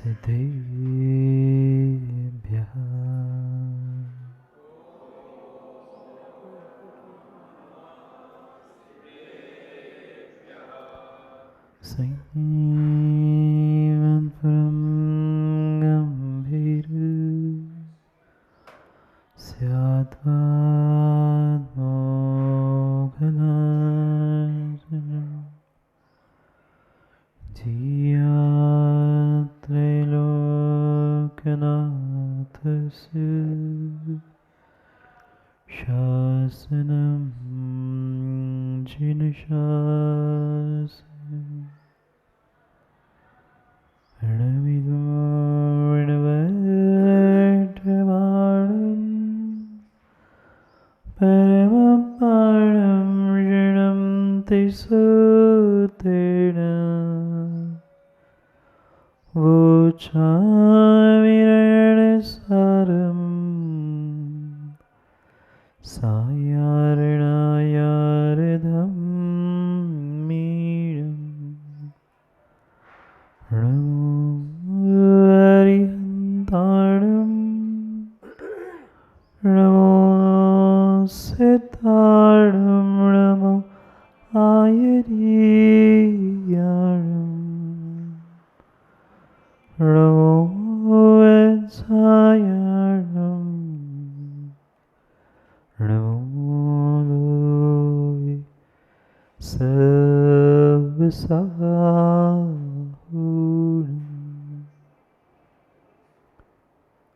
सिद्धेभ्यः श्रीमद्परं गम्भीर स्यात्वात्मोघनाशनं धियात्रैलोक्यनाथस्य शासनं जिनशासनं रणमिदो रणवर्धमानं परमपाणं ऋणं तिसुतेन वोचामि रणसारं सायारणायार्धं मीडम् नमो हरिहन्ताणं नमो सिद्धाणं नमो आयर्याणं नमो वत्सायाणं नमो लोके सर्वसाहूणम्।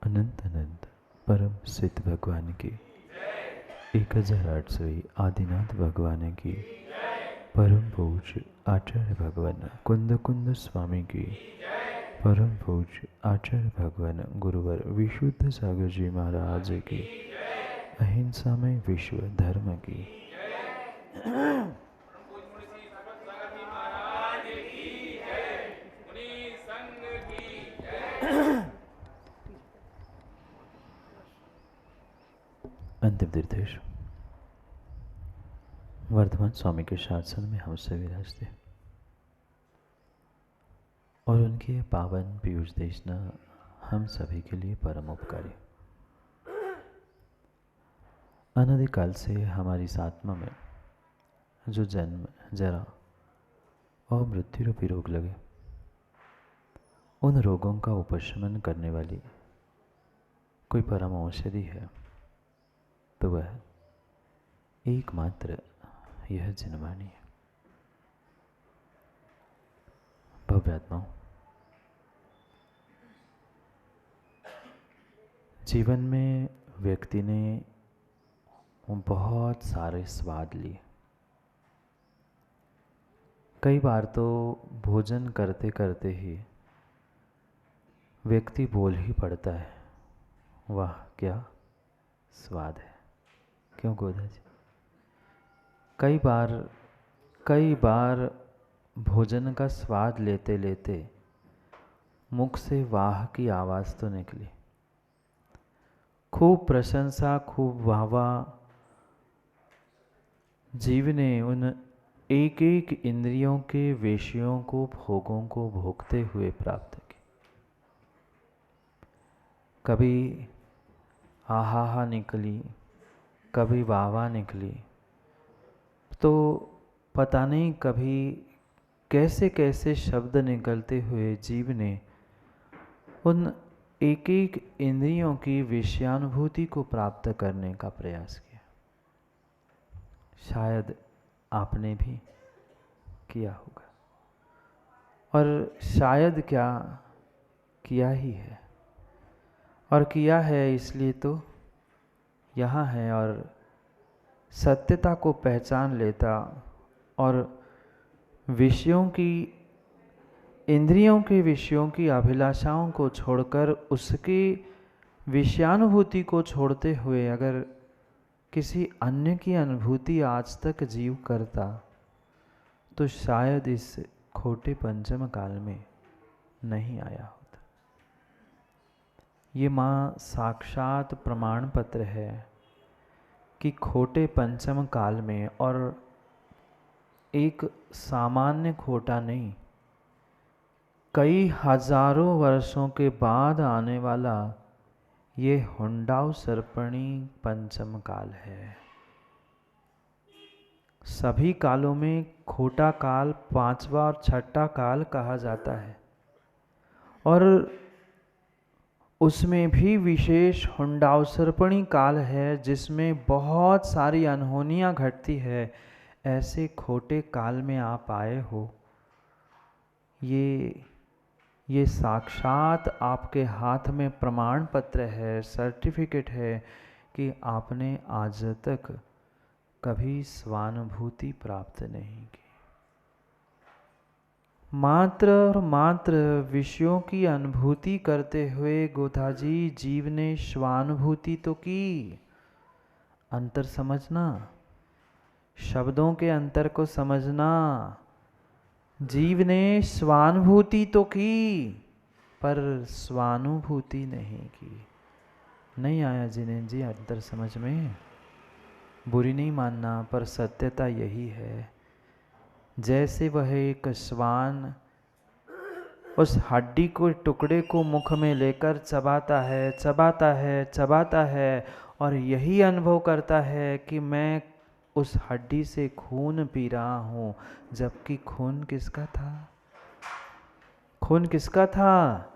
अनंत अनंत परम सिद्ध भगवान की 1808वीं आदिनाथ भगवान की परम पूज्य आचार्य भगवान कुंद कुंद स्वामी की परम पूज्य आचार्य भगवान गुरुवर विशुद्ध सागर जी महाराज की अहिंसा में विश्व धर्म की अंतिम तीर्थेश वर्धमान स्वामी के शासन में हमसे विराजते और उनकी ये पावन पीयूष देशना हम सभी के लिए परम उपकारी। अनादिकाल से हमारी इस आत्मा में जो जन्म जरा और मृत्यु रूपी रोग लगे, उन रोगों का उपशमन करने वाली कोई परम औषधि है तो वह एकमात्र यह जनवाणी है। भव्यात्माओं, जीवन में व्यक्ति ने बहुत सारे स्वाद लिए। कई बार तो भोजन करते करते ही व्यक्ति बोल ही पड़ता है, वाह क्या स्वाद है। क्यों गोदा जी? कई बार भोजन का स्वाद लेते लेते मुख से वाह की आवाज़ तो निकली, खूब प्रशंसा, खूब वाहवाह जीव ने उन एक एक इंद्रियों के विषयों को, भोगों को भोगते हुए प्राप्त की। कभी आहा निकली, कभी वाह निकली, तो पता नहीं कभी कैसे कैसे शब्द निकलते हुए जीव ने उन एक एक इंद्रियों की विषयानुभूति को प्राप्त करने का प्रयास किया। शायद आपने भी किया होगा, और शायद क्या किया ही है, और किया है इसलिए तो यहाँ है और सत्यता को पहचान लेता और विषयों की, इंद्रियों के विषयों की अभिलाषाओं को छोड़कर उसकी विषयानुभूति को छोड़ते हुए अगर किसी अन्य की अनुभूति आज तक जीव करता तो शायद इस खोटे पंचम काल में नहीं आया होता। ये माँ साक्षात प्रमाण पत्र है कि खोटे पंचम काल में, और एक सामान्य खोटा नहीं, कई हजारों वर्षों के बाद आने वाला ये हुंडाव सर्पणी पंचम काल है। सभी कालों में खोटा काल पांचवा और छठा काल कहा जाता है, और उसमें भी विशेष हुंडाव सर्पणी काल है जिसमें बहुत सारी अनहोनियां घटती है। ऐसे खोटे काल में आप आए हो, ये साक्षात आपके हाथ में प्रमाण पत्र है, सर्टिफिकेट है कि आपने आज तक कभी स्वानुभूति प्राप्त नहीं की। मात्र और मात्र विषयों की अनुभूति करते हुए गोताजी जीव ने स्वानुभूति तो की। अंतर समझना, शब्दों के अंतर को समझना। जीव ने स्वानुभूति तो की पर स्वानुभूति नहीं की। नहीं आया जिनेन्द्र जी अंतर समझ में? बुरी नहीं मानना, पर सत्यता यही है। जैसे वह एक श्वान उस हड्डी को टुकड़े को मुख में लेकर चबाता है, चबाता है, चबाता है, और यही अनुभव करता है कि मैं उस हड्डी से खून पी रहा हूँ, जबकि खून किसका था? खून किसका था?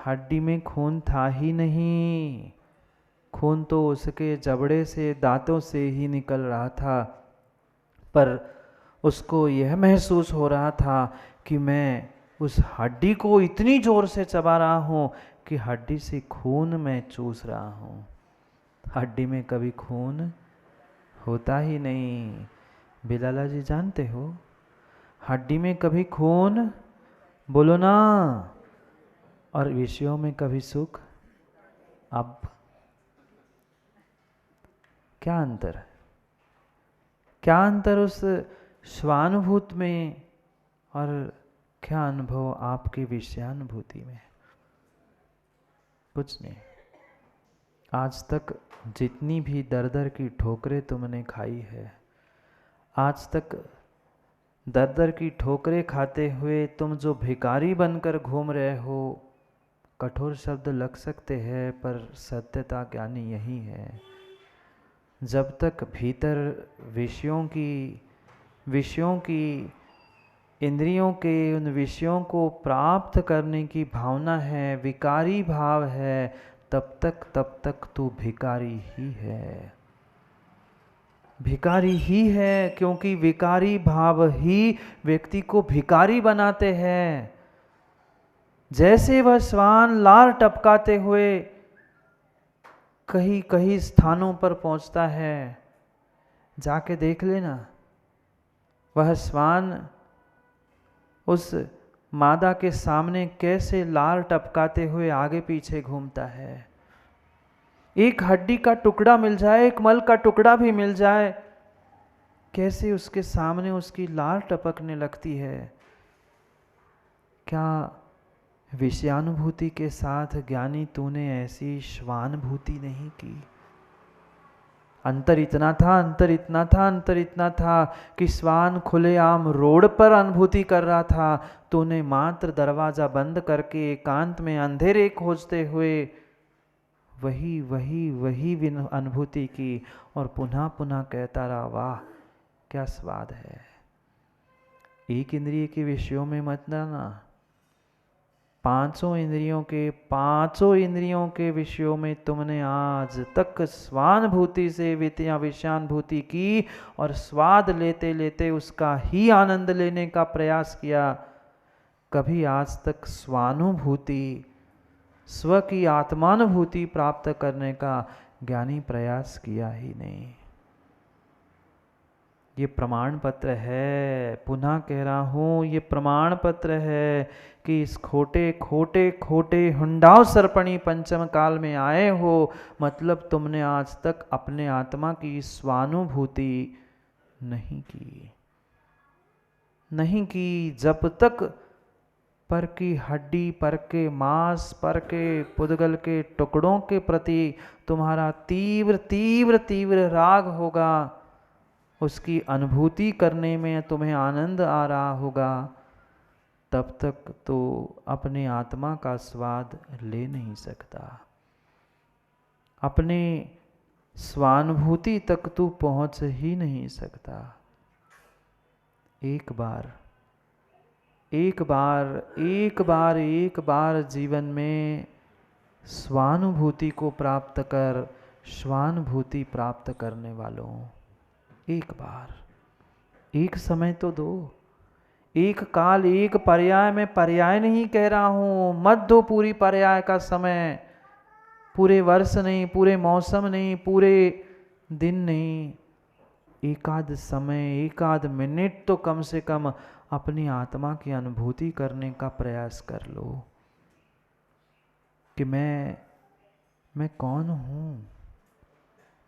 हड्डी में खून था ही नहीं। खून तो उसके जबड़े से, दांतों से ही निकल रहा था, पर उसको यह महसूस हो रहा था कि मैं उस हड्डी को इतनी जोर से चबा रहा हूँ कि हड्डी से खून मैं चूस रहा हूँ। हड्डी में कभी खून होता ही नहीं। बिलाला जी जानते हो, हड्डी में कभी खून, बोलो ना, और विषयों में कभी सुख। अब क्या अंतर है? क्या अंतर उस स्वानुभूत में और क्या अनुभव आपकी विषयानुभूति में? कुछ नहीं। आज तक जितनी भी दर दर की ठोकरें तुमने खाई है, आज तक दर दर की ठोकरें खाते हुए तुम जो भिखारी बनकर घूम रहे हो, कठोर शब्द लग सकते हैं पर सत्यता ज्ञानी यही है। जब तक भीतर विषयों की इंद्रियों के उन विषयों को प्राप्त करने की भावना है, विकारी भाव है, तब तक तू भिखारी ही है। भिखारी ही है, क्योंकि विकारी भाव ही व्यक्ति को भिखारी बनाते हैं। जैसे वह श्वान लार टपकाते हुए कहीं कहीं स्थानों पर पहुंचता है, जाके देख लेना, वह श्वान उस मादा के सामने कैसे लार टपकाते हुए आगे पीछे घूमता है। एक हड्डी का टुकड़ा मिल जाए, एक मल का टुकड़ा भी मिल जाए, कैसे उसके सामने उसकी लार टपकने लगती है। क्या विषयानुभूति के साथ ज्ञानी तूने ऐसी स्वानुभूति नहीं की? अंतर इतना था, अंतर इतना था, अंतर इतना था कि श्वान खुलेआम रोड पर अनुभूति कर रहा था, तूने मात्र दरवाजा बंद करके एकांत में अंधेरे खोजते हुए वही अनुभूति की, और पुनः पुनः कहता रहा, वाह क्या स्वाद है। एक इंद्रिय के विषयों में मत जाना, पांचों इंद्रियों के विषयों में तुमने आज तक स्वानुभूति से विषयानुभूति की, और स्वाद लेते लेते उसका ही आनंद लेने का प्रयास किया। कभी आज तक स्वानुभूति, स्व की आत्मानुभूति प्राप्त करने का ज्ञानी प्रयास किया ही नहीं। ये प्रमाण पत्र है, पुनः कह रहा हूँ, ये प्रमाण पत्र है कि इस खोटे हुंडाव सर्पणी पंचम काल में आए हो, मतलब तुमने आज तक अपने आत्मा की स्वानुभूति नहीं की। जब तक पर की हड्डी, पर के मांस, पर के पुद्गल के टुकड़ों के प्रति तुम्हारा तीव्र राग होगा, उसकी अनुभूति करने में तुम्हें आनंद आ रहा होगा, तब तक तो अपने आत्मा का स्वाद ले नहीं सकता, अपने स्वानुभूति तक तू पहुंच ही नहीं सकता। एक बार जीवन में स्वानुभूति को प्राप्त कर, स्वानुभूति प्राप्त करने वालों, एक बार, एक समय तो दो, एक काल, एक पर्याय। मैं पर्याय नहीं कह रहा हूं, मत दो पूरी पर्याय का समय, पूरे वर्ष नहीं, पूरे मौसम नहीं, पूरे दिन नहीं, एकाध समय, एकाध मिनट तो कम से कम अपनी आत्मा की अनुभूति करने का प्रयास कर लो कि मैं कौन हूँ,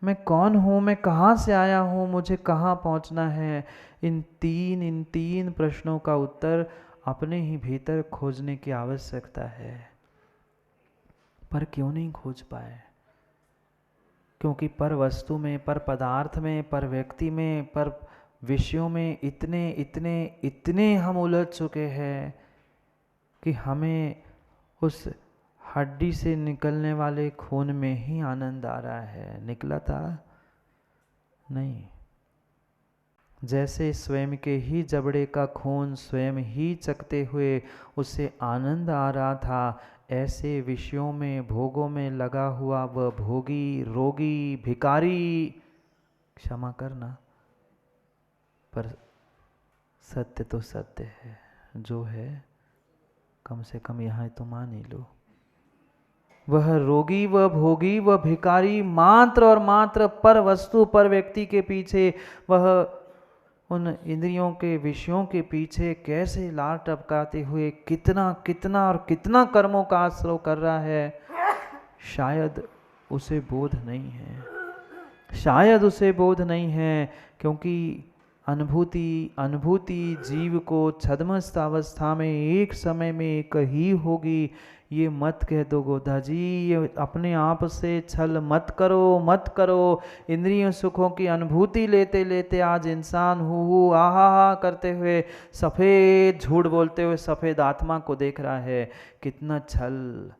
मैं कौन हूँ, मैं कहाँ से आया हूँ, मुझे कहाँ पहुँचना है। इन तीन प्रश्नों का उत्तर अपने ही भीतर खोजने की आवश्यकता है। पर क्यों नहीं खोज पाए? क्योंकि पर वस्तु में, पर पदार्थ में, पर व्यक्ति में, पर विषयों में इतने हम उलझ चुके हैं कि हमें उस हड्डी से निकलने वाले खून में ही आनंद आ रहा है। निकला था नहीं। जैसे स्वयं के ही जबड़े का खून स्वयं ही चखते हुए उसे आनंद आ रहा था, ऐसे विषयों में, भोगों में लगा हुआ वह भोगी, रोगी, भिखारी, क्षमा करना, पर सत्य तो सत्य है, जो है कम से कम यहाँ तो मान ही लो। वह रोगी, वह भोगी, वह भिखारी मात्र और मात्र पर वस्तु, पर व्यक्ति के पीछे, वह उन इंद्रियों के विषयों के पीछे कैसे लार टपकाते हुए कितना और कितना कर्मों का आश्रय कर रहा है, शायद उसे बोध नहीं है, शायद उसे बोध नहीं है। क्योंकि अनुभूति जीव को छद्मस्त अवस्था में एक समय में एक ही होगी। ये मत कह दो गोधा जी, ये अपने आप से छल मत करो। इंद्रिय सुखों की अनुभूति लेते लेते आज इंसान हु आहा करते हुए, सफ़ेद झूठ बोलते हुए सफ़ेद आत्मा को देख रहा है। कितना छल!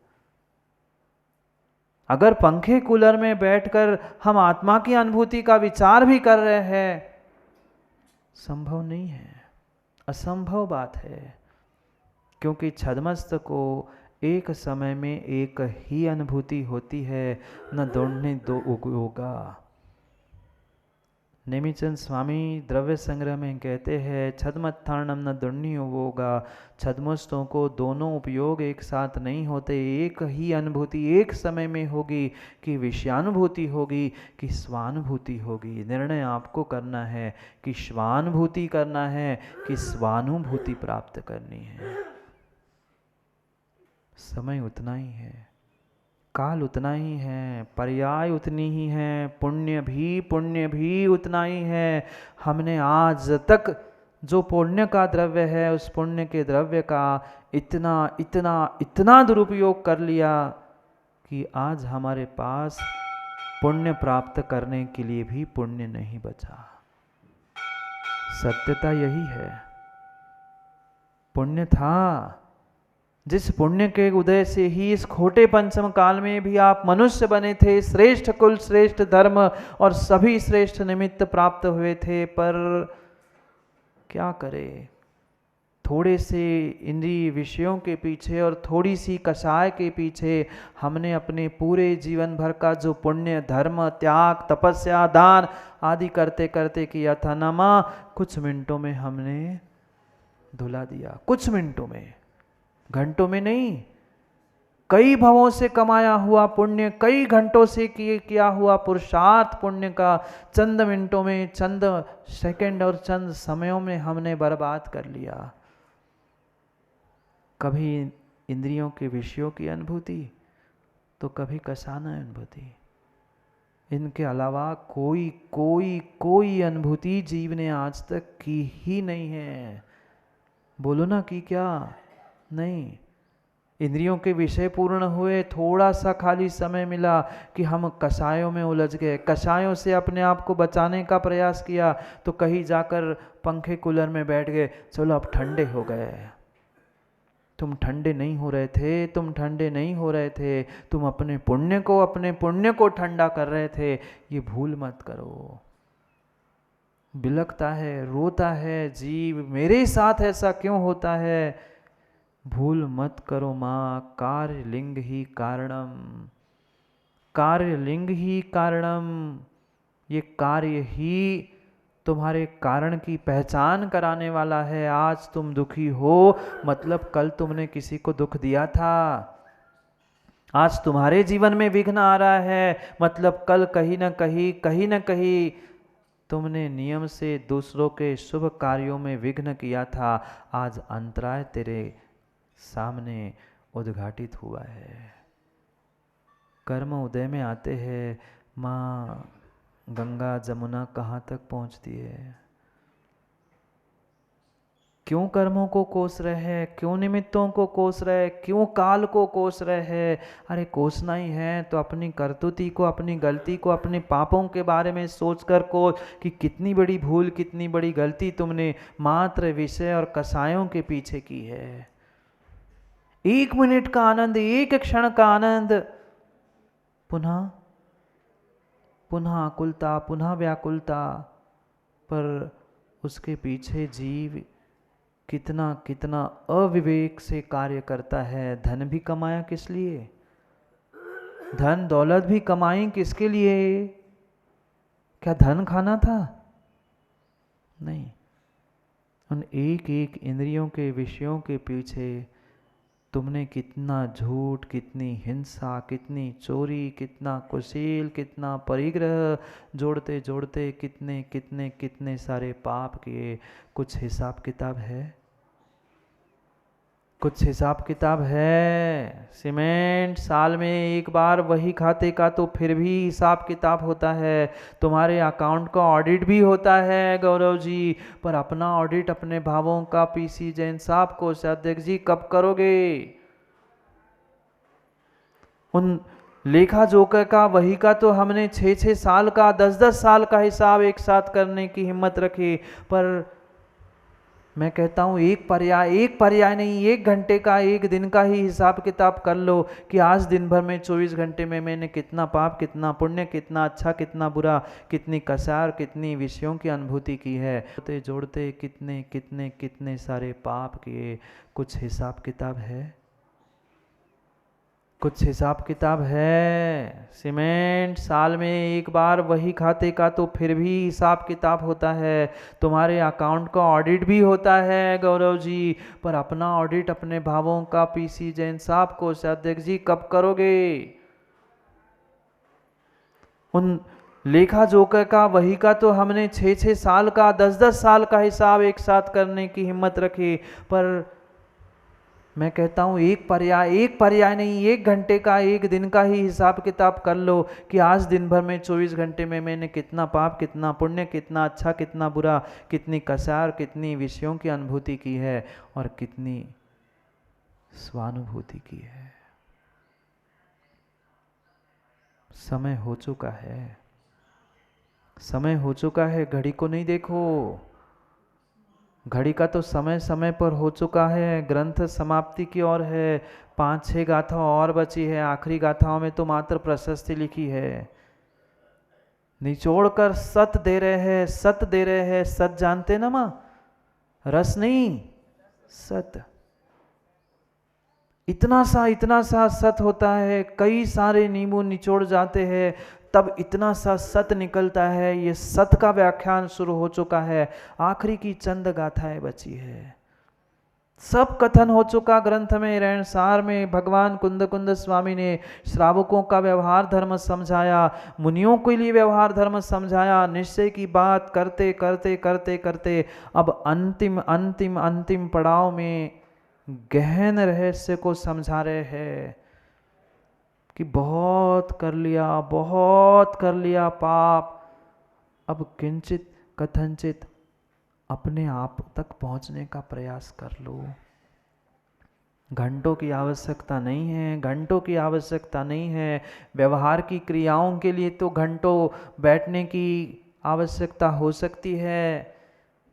अगर पंखे कूलर में बैठकर हम आत्मा की अनुभूति का विचार भी कर रहे हैं, संभव नहीं है, असंभव बात है। क्योंकि छद्मस्त को एक समय में एक ही अनुभूति होती है, न दौड़ने दो होगा। नेमिचंद स्वामी द्रव्य संग्रह में कहते हैं, छद्मत्थारणम न दुर्नि होगा। छद्मस्तों को दोनों उपयोग एक साथ नहीं होते, एक ही अनुभूति एक समय में होगी कि विषयानुभूति होगी कि स्वानुभूति होगी। निर्णय आपको करना है कि स्वानुभूति करना है कि स्वानुभूति प्राप्त करनी है। समय उतना ही है, काल उतना ही है, पर्याय उतनी ही है, पुण्य भी उतना ही है। हमने आज तक जो पुण्य का द्रव्य है, उस पुण्य के द्रव्य का इतना दुरुपयोग कर लिया कि आज हमारे पास पुण्य प्राप्त करने के लिए भी पुण्य नहीं बचा। सत्यता यही है। पुण्य था, जिस पुण्य के उदय से ही इस खोटे पंचम काल में भी आप मनुष्य बने थे, श्रेष्ठ कुल, श्रेष्ठ धर्म और सभी श्रेष्ठ निमित्त प्राप्त हुए थे। पर क्या करे, थोड़े से इंद्रिय विषयों के पीछे और थोड़ी सी कषाय के पीछे हमने अपने पूरे जीवन भर का जो पुण्य, धर्म, त्याग, तपस्या, दान आदि करते करते किया था ना माँ, कुछ मिनटों में हमने धुला दिया। कुछ मिनटों में, घंटों में नहीं। कई भवों से कमाया हुआ पुण्य, कई घंटों से किया हुआ पुरुषार्थ पुण्य का चंद मिनटों में, चंद सेकंड और चंद समयों में हमने बर्बाद कर लिया। कभी इंद्रियों के विषयों की अनुभूति तो कभी कसाना अनुभूति। इनके अलावा कोई अनुभूति जीव ने आज तक की ही नहीं है। बोलो ना कि क्या नहीं। इंद्रियों के विषय पूर्ण हुए, थोड़ा सा खाली समय मिला कि हम कषायों में उलझ गए, कषायों से अपने आप को बचाने का प्रयास किया तो कहीं जाकर पंखे कूलर में बैठ गए, चलो अब ठंडे हो गए। तुम ठंडे नहीं हो रहे थे, तुम ठंडे नहीं हो रहे थे, तुम अपने पुण्य को ठंडा कर रहे थे। ये भूल मत करो। बिलखता है, रोता है जीव, मेरे साथ ऐसा क्यों होता है। भूल मत करो माँ, कार्य लिंग ही कारणम, कार्य लिंग ही कारणम। ये कार्य ही तुम्हारे कारण की पहचान कराने वाला है। आज तुम दुखी हो मतलब कल तुमने किसी को दुख दिया था। आज तुम्हारे जीवन में विघ्न आ रहा है मतलब कल कहीं न कहीं तुमने नियम से दूसरों के शुभ कार्यों में विघ्न किया था। आज अंतराय तेरे सामने उद्घाटित हुआ है। कर्म उदय में आते हैं। माँ गंगा जमुना कहाँ तक पहुँचती है। क्यों कर्मों को कोस रहे हैं, क्यों निमित्तों को कोस रहे हैं, क्यों काल को कोस रहे हैं। अरे कोसना ही है तो अपनी करतूती को, अपनी गलती को, अपने पापों के बारे में सोचकर को कि कितनी बड़ी भूल, कितनी बड़ी गलती तुमने मात्र विषय और कसायों के पीछे की है। 1 मिनट का आनंद, 1 क्षण का आनंद, पुनः पुनः आकुलता, पुनः व्याकुलता। पर उसके पीछे जीव कितना कितना अविवेक से कार्य करता है। धन भी कमाया किस लिए, धन दौलत भी कमाई किसके लिए। क्या धन खाना था? नहीं। उन एक एक इंद्रियों के विषयों के पीछे तुमने कितना झूठ, कितनी हिंसा, कितनी चोरी, कितना कुशील, कितना परिग्रह जोड़ते जोड़ते कितने कितने कितने सारे पाप किए। कुछ हिसाब किताब है? कुछ हिसाब किताब है? सीमेंट साल में एक बार वही खाते का तो फिर भी हिसाब किताब होता है। तुम्हारे अकाउंट का ऑडिट भी होता है गौरव जी, पर अपना ऑडिट अपने भावों का पीसी जैन साहब को अध्यक्ष जी कब करोगे? उन लेखा जोखा का वही का तो हमने 6-6 साल का, 10-10 साल का हिसाब एक साथ करने की हिम्मत रखी। पर मैं कहता हूँ एक पर्याय नहीं, 1 घंटे का, 1 दिन का ही हिसाब किताब कर लो कि आज दिन भर में 24 घंटे में मैंने कितना पाप, कितना पुण्य, कितना अच्छा, कितना बुरा, कितनी कसार, कितनी विषयों की अनुभूति की है। जोड़ते जोड़ते कितने कितने कितने सारे पाप किए। कुछ हिसाब किताब है? कुछ हिसाब किताब है? सीमेंट साल में एक बार वही खाते का तो फिर भी हिसाब किताब होता है। तुम्हारे अकाउंट का ऑडिट भी होता है गौरव जी, पर अपना ऑडिट अपने भावों का पीसी जैन साहब को अध्यक्ष जी कब करोगे? उन लेखा जोखा का वही का तो हमने 6-6 साल का, 10-10 साल का हिसाब एक साथ करने की हिम्मत रखी। पर मैं कहता हूँ एक पर्याय नहीं, 1 घंटे का, 1 दिन का ही हिसाब किताब कर लो कि आज दिन भर में 24 घंटे में मैंने कितना पाप, कितना पुण्य, कितना अच्छा, कितना बुरा, कितनी कसार, कितनी विषयों की अनुभूति की है और कितनी स्वानुभूति की है। समय हो चुका है, समय हो चुका है। घड़ी को नहीं देखो, घड़ी का तो समय समय पर हो चुका है। ग्रंथ समाप्ति की ओर है। 5-6 गाथा और बची है। आखिरी गाथाओं में तो मात्र प्रशस्ति लिखी है। निचोड़ कर सत दे रहे हैं, सत दे रहे हैं। सत जानते ना माँ, रस नहीं, सत। इतना सा सत होता है, कई सारे नींबू निचोड़ जाते हैं तब इतना सा सत निकलता है। ये सत का व्याख्यान शुरू हो चुका है। आखिरी की चंद गाथाएं बची है। सब कथन हो चुका ग्रंथ में। रहनसार में भगवान कुंद स्वामी ने श्रावकों का व्यवहार धर्म समझाया, मुनियों के लिए व्यवहार धर्म समझाया। निश्चय की बात करते करते करते करते अब अंतिम अंतिम अंतिम पड़ाव में गहन रहस्य को समझा रहे हैं कि बहुत कर लिया पाप, अब किंचित कथनचित अपने आप तक पहुंचने का प्रयास कर लो। घंटों की आवश्यकता नहीं है, घंटों की आवश्यकता नहीं है। व्यवहार की क्रियाओं के लिए तो घंटों बैठने की आवश्यकता हो सकती है,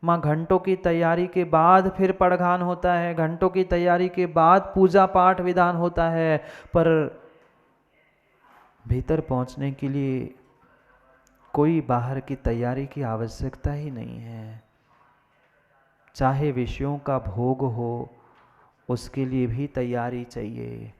माँ घंटों की तैयारी के बाद फिर पड़घान होता है, घंटों की तैयारी के बाद पूजा पाठ विधान होता है, पर भीतर पहुंचने के लिए कोई बाहर की तैयारी की आवश्यकता ही नहीं है। चाहे विषयों का भोग हो, उसके लिए भी तैयारी चाहिए।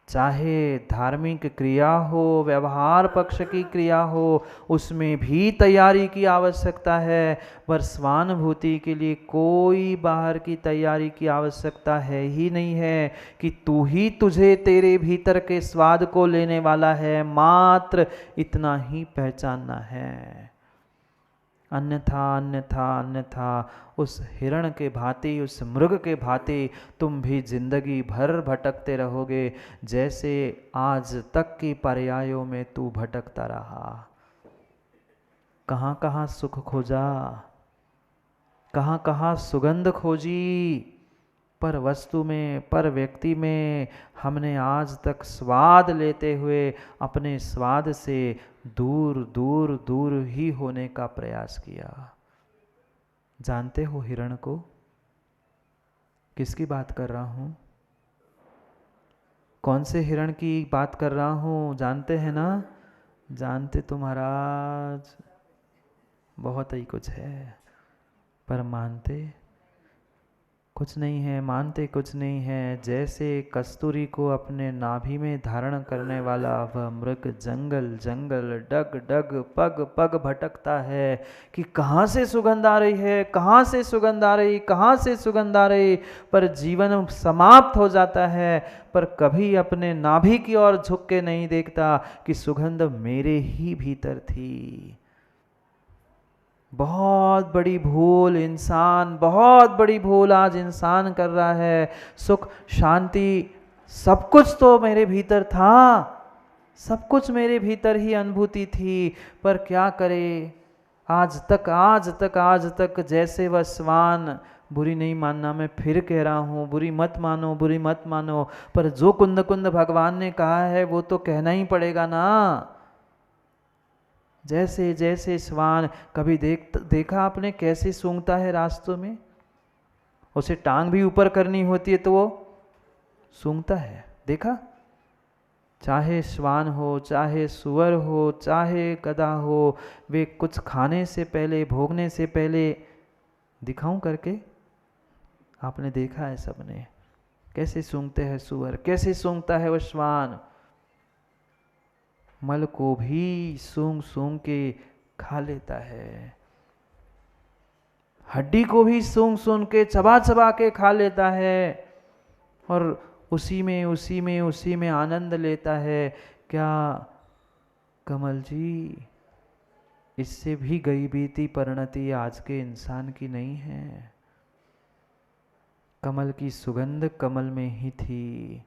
चाहे धार्मिक क्रिया हो, व्यवहार पक्ष की क्रिया हो, उसमें भी तैयारी की आवश्यकता है। पर स्वानुभूति के लिए कोई बाहर की तैयारी की आवश्यकता है ही नहीं है कि तू ही तुझे तेरे भीतर के स्वाद को लेने वाला है, मात्र इतना ही पहचानना है। अन्यथा अन्यथा अन्यथा उस हिरण के भांति, उस मृग के भांति तुम भी जिंदगी भर भटकते रहोगे, जैसे आज तक की पर्यायों में तू भटकता रहा। कहाँ कहाँ सुख खोजा, कहाँ कहाँ सुगंध खोजी, पर वस्तु में, पर व्यक्ति में हमने आज तक स्वाद लेते हुए अपने स्वाद से दूर दूर दूर ही होने का प्रयास किया। जानते हो हिरण को? किसकी बात कर रहा हूं? कौन से हिरण की बात कर रहा हूं? जानते हैं ना? जानते तो महाराज बहुत ही कुछ है, पर मानते कुछ नहीं है, मानते कुछ नहीं है। जैसे कस्तूरी को अपने नाभि में धारण करने वाला वह मृग जंगल जंगल डग डग पग पग भटकता है कि कहाँ से सुगंध आ रही है, कहाँ से सुगंध आ रही, कहाँ से सुगंध आ रही, पर जीवन समाप्त हो जाता है, पर कभी अपने नाभि की ओर झुक के नहीं देखता कि सुगंध मेरे ही भीतर थी। बहुत बड़ी भूल इंसान, बहुत बड़ी भूल आज इंसान कर रहा है। सुख शांति सब कुछ तो मेरे भीतर था, सब कुछ मेरे भीतर ही अनुभूति थी, पर क्या करे, आज तक जैसे वह स्वान, बुरी नहीं मानना, मैं फिर कह रहा हूँ, बुरी मत मानो, बुरी मत मानो, पर जो कुंद कुंद भगवान ने कहा है वो तो कहना ही पड़ेगा ना। जैसे जैसे श्वान, कभी देखा आपने कैसे सूंघता है रास्तों में? उसे टांग भी ऊपर करनी होती है तो वो सूंघता है, देखा? चाहे श्वान हो, चाहे सुअर हो, चाहे गधा हो, वे कुछ खाने से पहले, भोगने से पहले, दिखाऊं करके? आपने देखा है सबने कैसे सूंघते हैं सुअर, कैसे सूंघता है वो श्वान? मल को भी सूंघ सूंघ के खा लेता है, हड्डी को भी सूंघ सूंघ के, चबा चबा के खा लेता है, और उसी में आनंद लेता है। क्या कमल जी, इससे भी गई बीती परिणति आज के इंसान की नहीं है। कमल की सुगंध कमल में ही थी,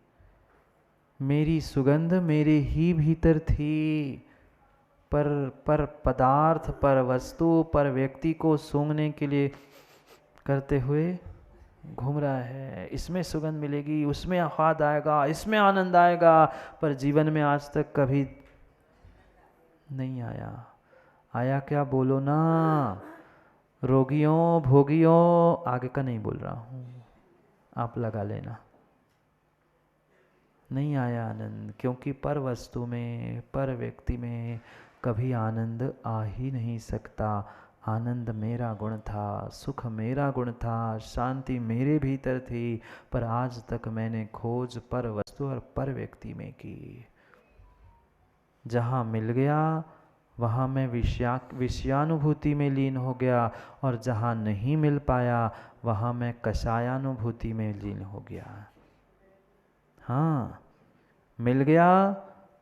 मेरी सुगंध मेरे ही भीतर थी, पर पदार्थ, पर वस्तु, पर व्यक्ति को सूंघने के लिए करते हुए घूम रहा है। इसमें सुगंध मिलेगी, उसमें स्वाद आएगा, इसमें आनंद आएगा, पर जीवन में आज तक कभी नहीं आया। आया क्या बोलो ना, रोगियों भोगियों, आगे का नहीं बोल रहा हूँ, आप लगा लेना। नहीं आया आनंद, क्योंकि पर वस्तु में, पर व्यक्ति में कभी आनंद आ ही नहीं सकता। आनंद मेरा गुण था, सुख मेरा गुण था, शांति मेरे भीतर थी, पर आज तक मैंने खोज पर वस्तु और पर व्यक्ति में की। जहाँ मिल गया वहाँ मैं विषयानुभूति में लीन हो गया, और जहाँ नहीं मिल पाया वहाँ मैं कषायानुभूति में लीन हो गया। हाँ, मिल गया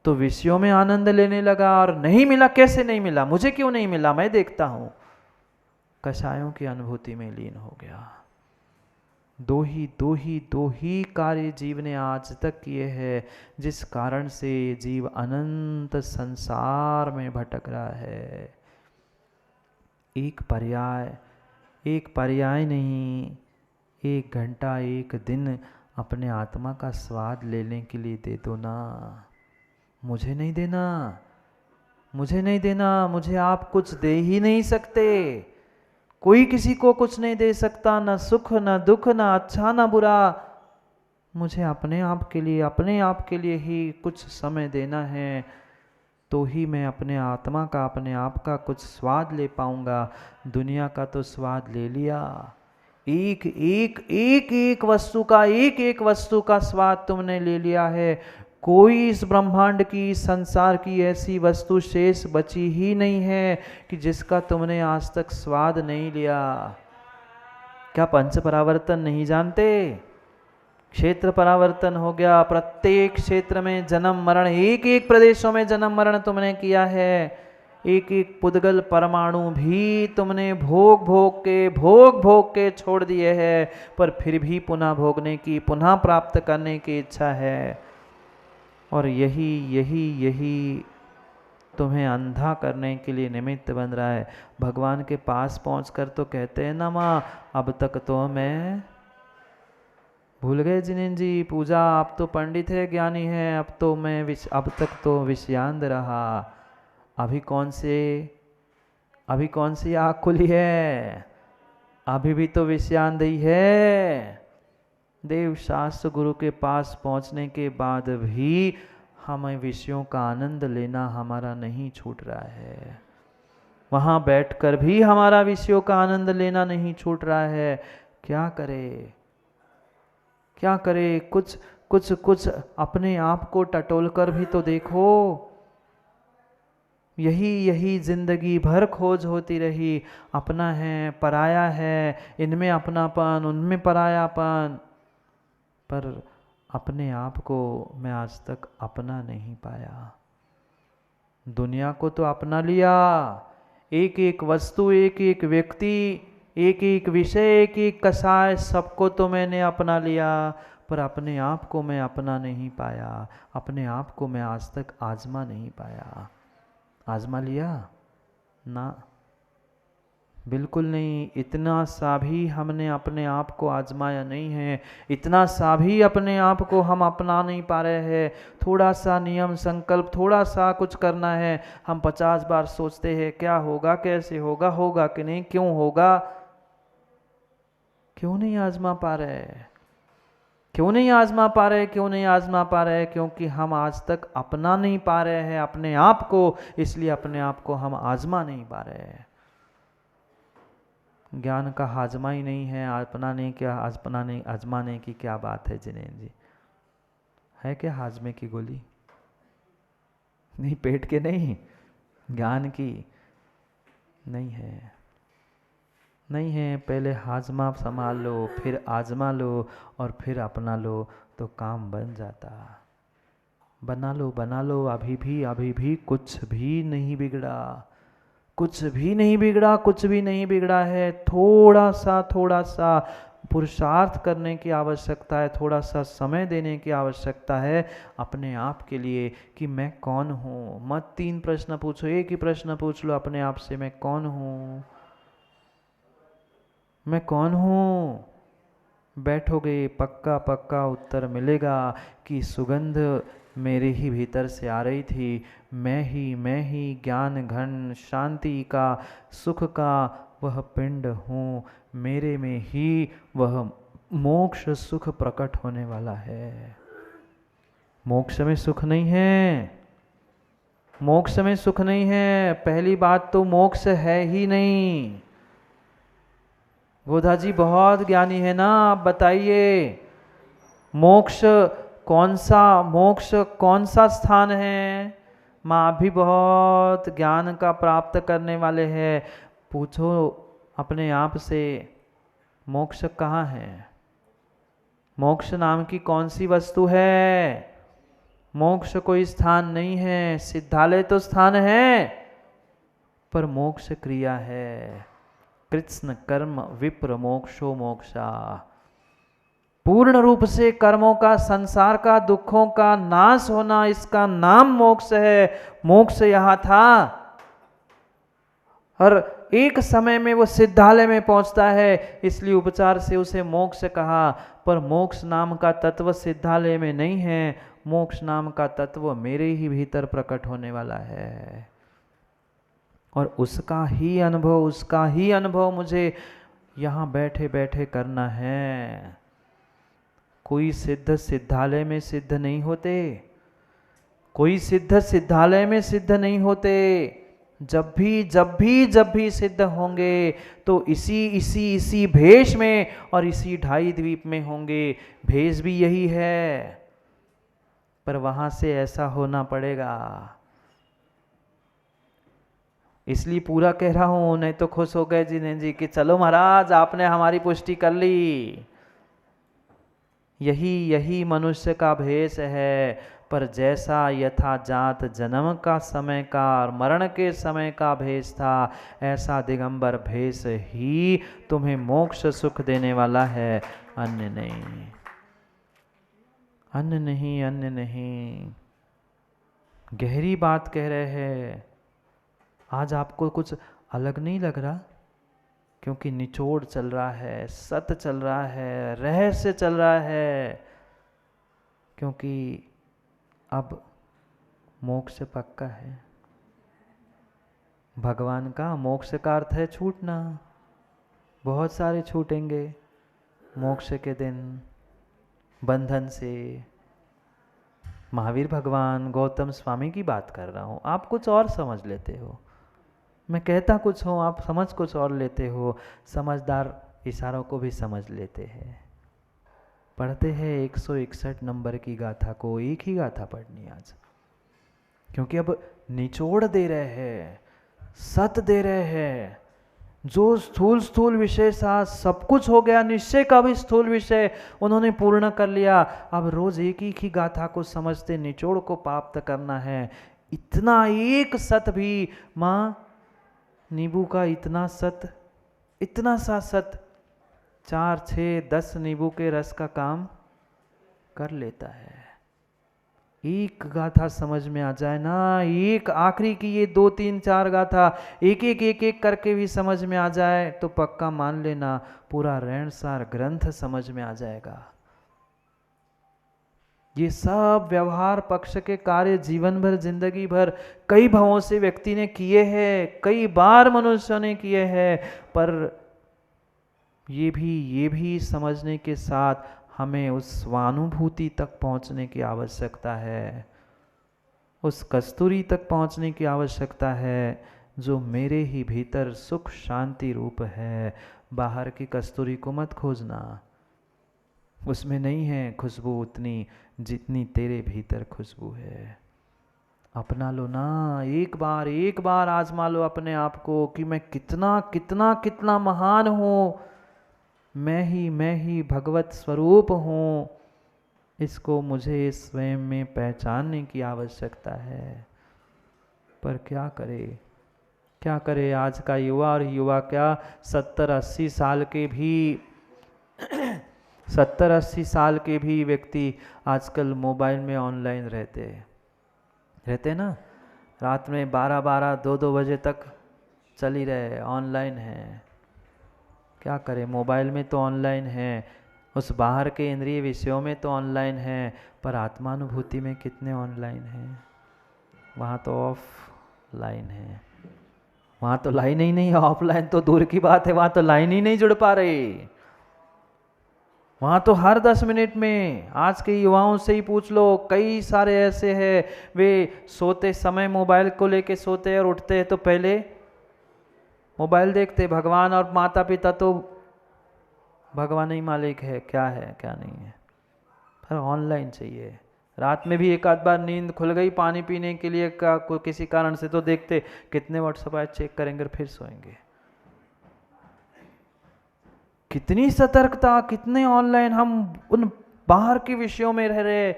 तो विषयों में आनंद लेने लगा, और नहीं मिला, कैसे नहीं मिला, मुझे क्यों नहीं मिला, मैं देखता हूँ, कषायों की अनुभूति में लीन हो गया। दो ही कार्य जीव ने आज तक किए हैं, जिस कारण से जीव अनंत संसार में भटक रहा है। एक पर्याय नहीं, एक घंटा, एक दिन अपने आत्मा का स्वाद लेने के लिए दे दो ना। मुझे नहीं देना, मुझे आप कुछ दे ही नहीं सकते। कोई किसी को कुछ नहीं दे सकता, ना सुख ना दुख, ना अच्छा ना बुरा। मुझे अपने आप के लिए ही कुछ समय देना है, तो ही मैं अपने आत्मा का, अपने आप का कुछ स्वाद ले पाऊंगा। दुनिया का तो स्वाद ले लिया, एक एक एक एक वस्तु का, एक एक वस्तु का स्वाद तुमने ले लिया है। कोई इस ब्रह्मांड की, इस संसार की ऐसी वस्तु शेष बची ही नहीं है कि जिसका तुमने आज तक स्वाद नहीं लिया। क्या पंच परावर्तन नहीं जानते? क्षेत्र परावर्तन हो गया, प्रत्येक क्षेत्र में जन्म मरण, एक एक प्रदेशों में जन्म मरण तुमने किया है। एक एक पुद्गल परमाणु भी तुमने भोग भोग के छोड़ दिए हैं, पर फिर भी पुनः भोगने की, पुनः प्राप्त करने की इच्छा है। और यही तुम्हें अंधा करने के लिए निमित्त बन रहा है। भगवान के पास पहुंचकर तो कहते हैं ना, माँ अब तक तो मैं भूल गए जिनेन्द्र जी, पूजा आप तो पंडित है, ज्ञानी है, अब तक तो विषयांध रहा। अभी कौन सी आँख खुली है? अभी भी तो विषयांध ही है। देव शास्त्र गुरु के पास पहुंचने के बाद भी हमें विषयों का आनंद लेना हमारा नहीं छूट रहा है। वहाँ बैठकर भी हमारा विषयों का आनंद लेना नहीं छूट रहा है। क्या करे? कुछ अपने आप को टटोलकर भी तो देखो। यही जिंदगी भर खोज होती रही, अपना है पराया है, इनमें अपनापन उनमें परायापन, पर अपने आप को मैं आज तक अपना नहीं पाया। दुनिया को तो अपना लिया, एक एक वस्तु, एक एक व्यक्ति, एक एक विषय, एक एक कसाय, सबको तो मैंने अपना लिया, पर अपने आप को मैं अपना नहीं पाया। अपने आप को मैं आज तक आजमा नहीं पाया। आजमा लिया ना, बिल्कुल नहीं। इतना सा भी हमने अपने आप को आजमाया नहीं है, इतना सा भी अपने आप को हम अपना नहीं पा रहे हैं। थोड़ा सा नियम संकल्प, थोड़ा सा कुछ करना है, हम 50 बार सोचते हैं क्या होगा, कैसे होगा, होगा कि नहीं, क्यों होगा। क्यों नहीं आजमा पा रहे? क्यों नहीं आजमा पा रहे? क्योंकि हम आज तक अपना नहीं पा रहे हैं अपने आप को, इसलिए अपने आप को हम आजमा नहीं पा रहे हैं। ज्ञान का हाजमा ही नहीं है, आजमाने की क्या बात है जिनेन्द्र जी? है क्या हाजमे की गोली? नहीं, पेट के नहीं, ज्ञान की नहीं है। पहले हाजमा संभाल लो, फिर आजमा लो, और फिर अपना लो, तो काम बन जाता। बना लो। अभी भी कुछ भी नहीं बिगड़ा है। थोड़ा सा पुरुषार्थ करने की आवश्यकता है, थोड़ा सा समय देने की आवश्यकता है अपने आप के लिए कि मैं कौन हूँ। मत 3 प्रश्न पूछो, एक ही प्रश्न पूछ लो अपने आप से, मैं कौन हूँ? बैठोगे, पक्का उत्तर मिलेगा कि सुगंध मेरे ही भीतर से आ रही थी। मैं ही ज्ञान घन, शांति का, सुख का वह पिंड हूँ। मेरे में ही वह मोक्ष सुख प्रकट होने वाला है। मोक्ष में सुख नहीं है। पहली बात तो मोक्ष है ही नहीं। गोधा जी बहुत ज्ञानी है ना, आप बताइए मोक्ष कौन सा स्थान है? माँ भी बहुत ज्ञान का प्राप्त करने वाले हैं। पूछो अपने आप से, मोक्ष कहाँ है? मोक्ष नाम की कौन सी वस्तु है? मोक्ष कोई स्थान नहीं है। सिद्धालय तो स्थान है, पर मोक्ष क्रिया है। कृत्स्न कर्म विप्र मोक्षो मोक्षा। पूर्ण रूप से कर्मों का, संसार का, दुखों का नाश होना, इसका नाम मोक्ष है। मोक्ष यहाँ था, और एक समय में वो सिद्धालय में पहुंचता है, इसलिए उपचार से उसे मोक्ष कहा। पर मोक्ष नाम का तत्व सिद्धालय में नहीं है। मोक्ष नाम का तत्व मेरे ही भीतर प्रकट होने वाला है। और उसका ही अनुभव मुझे यहाँ बैठे बैठे करना है। कोई सिद्ध सिद्धालय में सिद्ध नहीं होते, कोई सिद्ध सिद्धालय में सिद्ध नहीं होते। जब भी सिद्ध होंगे तो इसी भेष में और इसी ढाई द्वीप में होंगे। भेष भी यही है, पर वहां से ऐसा होना पड़ेगा। इसलिए पूरा कह रहा हूं, नहीं तो खुश हो गए जिनेन्द्र जी कि चलो महाराज आपने हमारी पुष्टि कर ली। यही मनुष्य का भेष है, पर जैसा यथा जात जन्म का समय का और मरण के समय का भेष था, ऐसा दिगंबर भेष ही तुम्हें मोक्ष सुख देने वाला है, अन्य नहीं, अन्य नहीं, अन्य नहीं। गहरी बात कह रहे हैं। आज आपको कुछ अलग नहीं लग रहा, क्योंकि निचोड़ चल रहा है, सत्य चल रहा है, रहस्य चल रहा है। क्योंकि अब मोक्ष पक्का है। भगवान का मोक्ष का अर्थ है छूटना। बहुत सारे छूटेंगे मोक्ष के दिन बंधन से। महावीर भगवान, गौतम स्वामी की बात कर रहा हूँ। आप कुछ और समझ लेते हो, मैं कहता कुछ हूँ, आप समझ कुछ और लेते हो। समझदार इशारों को भी समझ लेते हैं। पढ़ते हैं 161 नंबर की गाथा को। एक ही गाथा पढ़नी आज, क्योंकि अब निचोड़ दे रहे हैं, सत दे रहे हैं। जो स्थूल विषय था सब कुछ हो गया, निश्चय का भी स्थूल विषय उन्होंने पूर्ण कर लिया। अब रोज एक ही गाथा को समझते निचोड़ को प्राप्त करना है। इतना एक सत भी, माँ नींबू का इतना सत, इतना सा सत 4, 6, 10 नींबू के रस का काम कर लेता है। एक गाथा समझ में आ जाए ना, एक आखिरी की ये 2, 3, 4 गाथा एक करके भी समझ में आ जाए तो पक्का मान लेना पूरा रैणसार ग्रंथ समझ में आ जाएगा। ये सब व्यवहार पक्ष के कार्य जीवन भर, जिंदगी भर कई भावों से व्यक्ति ने किए हैं, कई बार मनुष्य ने किए हैं। पर ये भी समझने के साथ हमें उस स्वानुभूति तक पहुंचने की आवश्यकता है, उस कस्तूरी तक पहुंचने की आवश्यकता है जो मेरे ही भीतर सुख शांति रूप है। बाहर की कस्तूरी को मत खोजना, उसमें नहीं है खुशबू उतनी जितनी तेरे भीतर खुशबू है। अपना लो ना, एक बार आजमा लो अपने आप को कि मैं कितना कितना कितना महान हूँ, मैं ही भगवत स्वरूप हूँ। इसको मुझे स्वयं में पहचानने की आवश्यकता है। पर क्या करे आज का युवा, और युवा क्या 70-80 साल के भी 70-80 साल के भी व्यक्ति आजकल मोबाइल में ऑनलाइन रहते ना। रात में 12-12, 2-2 बजे तक चल ही रहे, ऑनलाइन है। क्या करें, मोबाइल में तो ऑनलाइन है, उस बाहर के इंद्रिय विषयों में तो ऑनलाइन है, पर आत्मानुभूति में कितने ऑनलाइन हैं? वहाँ तो ऑफलाइन है, वहाँ तो लाइन ही नहीं है। ऑफलाइन तो दूर की बात है, वहाँ तो लाइन ही नहीं जुड़ पा रही। वहाँ तो हर 10 मिनट में, आज के युवाओं से ही पूछ लो, कई सारे ऐसे हैं वे सोते समय मोबाइल को लेके सोते हैं और उठते हैं तो पहले मोबाइल देखते। भगवान और माता पिता तो भगवान ही मालिक है क्या नहीं है, पर ऑनलाइन चाहिए। रात में भी एक आध बार नींद खुल गई पानी पीने के लिए किसी कारण से, तो देखते कितने व्हाट्सएप आए, चेक करेंगे फिर सोएंगे। कितनी सतर्कता, कितने ऑनलाइन हम उन बाहर के विषयों में रह रहे।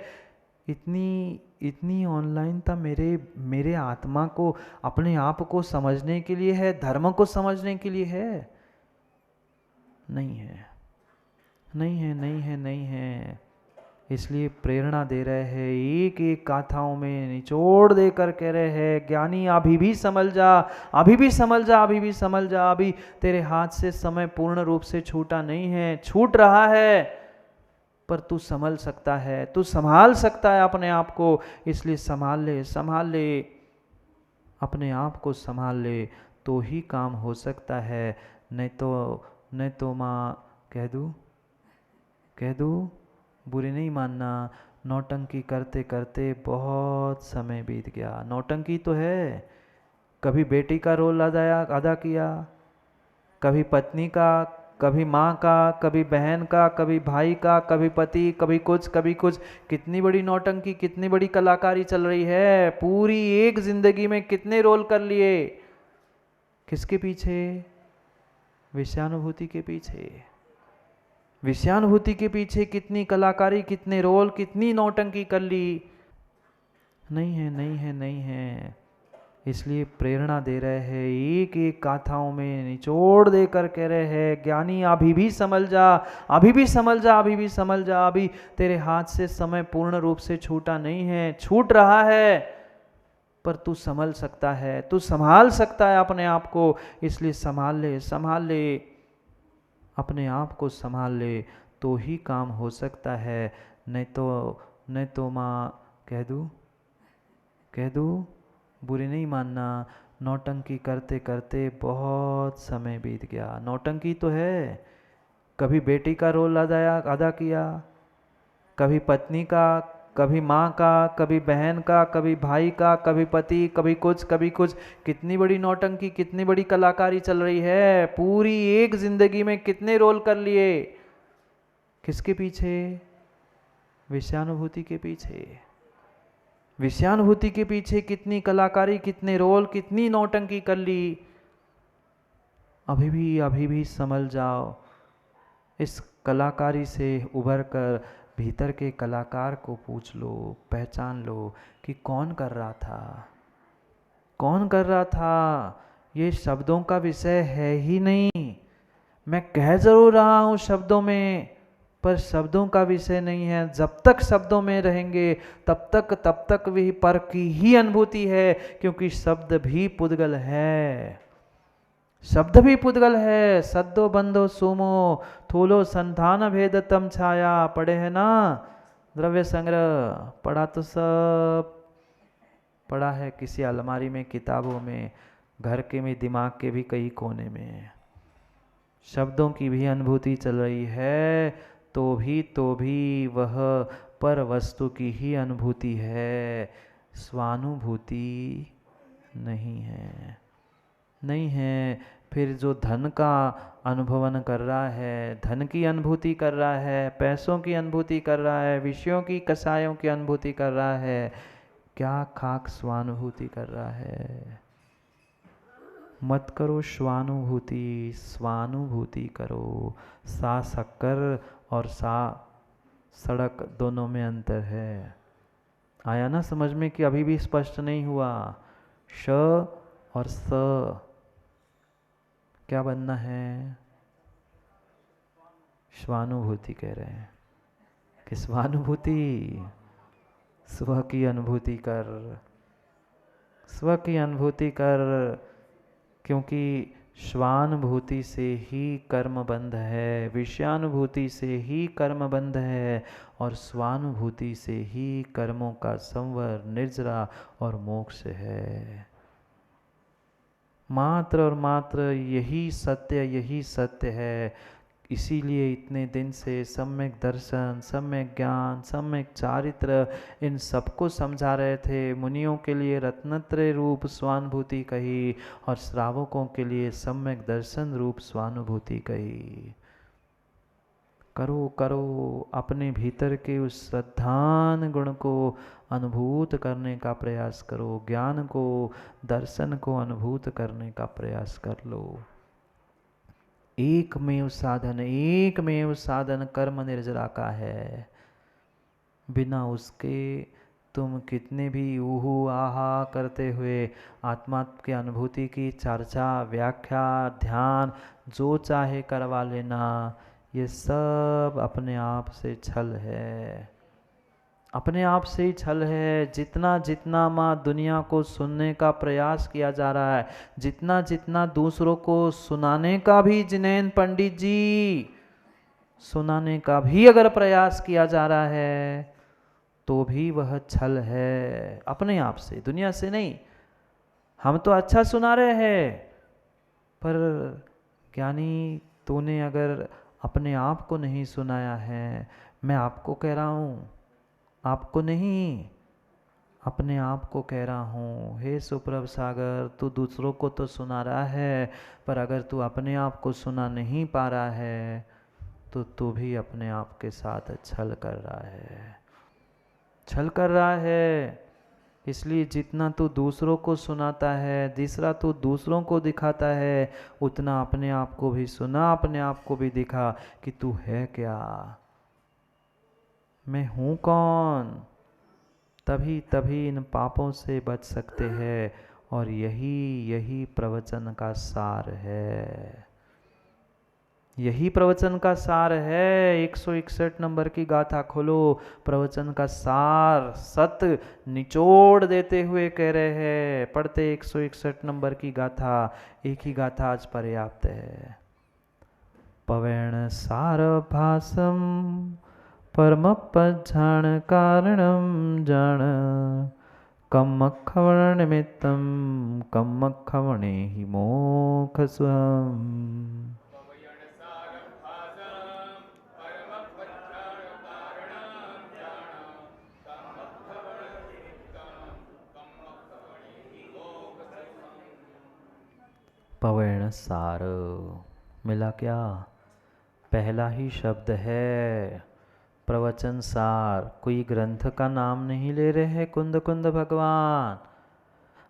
इतनी ऑनलाइनता मेरे आत्मा को, अपने आप को समझने के लिए है, धर्म को समझने के लिए है? नहीं है। इसलिए प्रेरणा दे रहे हैं, एक एक गाथाओं में निचोड़ देकर कह रहे हैं, ज्ञानी अभी भी संभल जा, अभी तेरे हाथ से समय पूर्ण रूप से छूटा नहीं है, छूट रहा है, पर तू संभल सकता है, तू संभाल सकता है अपने आप को। इसलिए संभाल ले। अपने आप को संभाल ले तो ही काम हो सकता है, नहीं तो माँ कह दूँ, बुरी नहीं मानना। नौटंकी करते करते बहुत समय बीत गया। नौटंकी तो है, कभी बेटी का रोल अदा किया, कभी पत्नी का, कभी माँ का, कभी बहन का, कभी भाई का, कभी पति, कभी कुछ। कितनी बड़ी नौटंकी, कितनी बड़ी कलाकारी चल रही है। पूरी एक जिंदगी में कितने रोल कर लिए। किसके पीछे? विषयानुभूति के पीछे। विषयानुभूति के पीछे कितनी कलाकारी, कितने रोल, कितनी नौटंकी कर ली। नहीं है। इसलिए प्रेरणा दे रहे हैं, एक एक गाथाओं में निचोड़ देकर कह रहे हैं, ज्ञानी अभी भी संभल जा, अभी भी संभल जा। अभी तेरे हाथ से समय पूर्ण रूप से छूटा नहीं है, छूट रहा है, पर तू संभल सकता है, तू संभाल सकता है अपने आप को। इसलिए संभाल ले, अपने आप को संभाल ले तो ही काम हो सकता है। नहीं तो माँ कह दूँ, बुरी नहीं मानना। नौटंकी करते करते बहुत समय बीत गया। नौटंकी तो है, कभी बेटी का रोल अदा किया, कभी पत्नी का, कभी माँ का, कभी बहन का, कभी भाई का, कभी पति, कभी कुछ। कितनी बड़ी नौटंकी, कितनी बड़ी कलाकारी चल रही है। पूरी एक जिंदगी में कितने रोल कर लिए। किसके पीछे? विषयानुभूति के पीछे। विषयानुभूति के पीछे कितनी कलाकारी, कितने रोल, कितनी नौटंकी कर ली। अभी भी संभल जाओ। इस कलाकारी से उभर कर भीतर के कलाकार को पूछ लो, पहचान लो कि कौन कर रहा था। ये शब्दों का विषय है ही नहीं। मैं कह जरूर रहा हूँ शब्दों में, पर शब्दों का विषय नहीं है। जब तक शब्दों में रहेंगे तब तक भी पर की ही अनुभूति है, क्योंकि शब्द भी पुद्गल है। सद्दो बंधो सुमो थूलो संधान भेद तम छाया। पढ़े है ना द्रव्य संग्रह? पढ़ा तो सब पढ़ा है, किसी अलमारी में, किताबों में, घर के में, दिमाग के भी कई कोने में। शब्दों की भी अनुभूति चल रही है, तो भी वह पर वस्तु की ही अनुभूति है, स्वानुभूति नहीं है। फिर जो धन का अनुभवन कर रहा है, धन की अनुभूति कर रहा है, पैसों की अनुभूति कर रहा है, विषयों की, कसायों की अनुभूति कर रहा है, क्या खाक स्वानुभूति कर रहा है? मत करो स्वानुभूति करो। सा शक्कर और सा सड़क दोनों में अंतर है। आया ना समझ में कि अभी भी स्पष्ट नहीं हुआ? श और स क्या बनना है? स्वानुभूति कह रहे हैं कि स्वानुभूति, स्व की अनुभूति कर, क्योंकि स्वानुभूति से ही कर्म बंध है, विषयानुभूति से ही कर्म बंध है, और स्वानुभूति से ही कर्मों का संवर, निर्जरा और मोक्ष है। मात्र और मात्र यही सत्य है। इसीलिए इतने दिन से सम्यक दर्शन, सम्यक ज्ञान, सम्यक चारित्र, इन सबको समझा रहे थे। मुनियों के लिए रत्नत्रय रूप स्वानुभूति कही, और श्रावकों के लिए सम्यक दर्शन रूप स्वानुभूति कही। करो अपने भीतर के उस श्रद्धान गुण को अनुभूत करने का प्रयास करो। ज्ञान को, दर्शन को अनुभूत करने का प्रयास कर लो। एकमेव साधन कर्म निर्जरा का है। बिना उसके तुम कितने भी ऊहू आहा करते हुए आत्मा की अनुभूति की चर्चा, व्याख्या, ध्यान जो चाहे करवा लेना, ये सब अपने आप से छल है। अपने आप से ही छल है। जितना माँ दुनिया को सुनने का प्रयास किया जा रहा है, जितना दूसरों को सुनाने का भी, जिनेन पंडित जी, सुनाने का भी अगर प्रयास किया जा रहा है, तो भी वह छल है। अपने आप से, दुनिया से नहीं। हम तो अच्छा सुना रहे हैं, पर ज्ञानी तूने अगर अपने आप को नहीं सुनाया है, मैं आपको कह रहा हूँ, आपको नहीं, अपने आप को कह रहा हूँ, हे सुप्रभ सागर, तू दूसरों को तो सुना रहा है, पर अगर तू अपने आप को सुना नहीं पा रहा है तो तू भी अपने आप के साथ छल कर रहा है, छल कर रहा है। इसलिए जितना तू दूसरों को सुनाता है, जितना तू दूसरों को दिखाता है, उतना अपने आप को भी सुना, अपने आप को भी दिखा कि तू है क्या, मैं हूँ कौन। तभी तभी इन पापों से बच सकते हैं। और यही प्रवचन का सार है, यही प्रवचन का सार है। 161 नंबर की गाथा खोलो, प्रवचन का सार सत्य निचोड़ देते हुए कह रहे हैं। पढ़ते 161 नंबर की गाथा, एक ही गाथा आज पर्याप्त है। पवेण सार भासम परमपज्झान कारणम जान, कम्मखवण निमित्तम कम्मखवणे हि मोक्ष स्वयं। पवेण सार मिला क्या? पहला ही शब्द है प्रवचन सार। कोई ग्रंथ का नाम नहीं ले रहे हैं कुंद कुंद भगवान।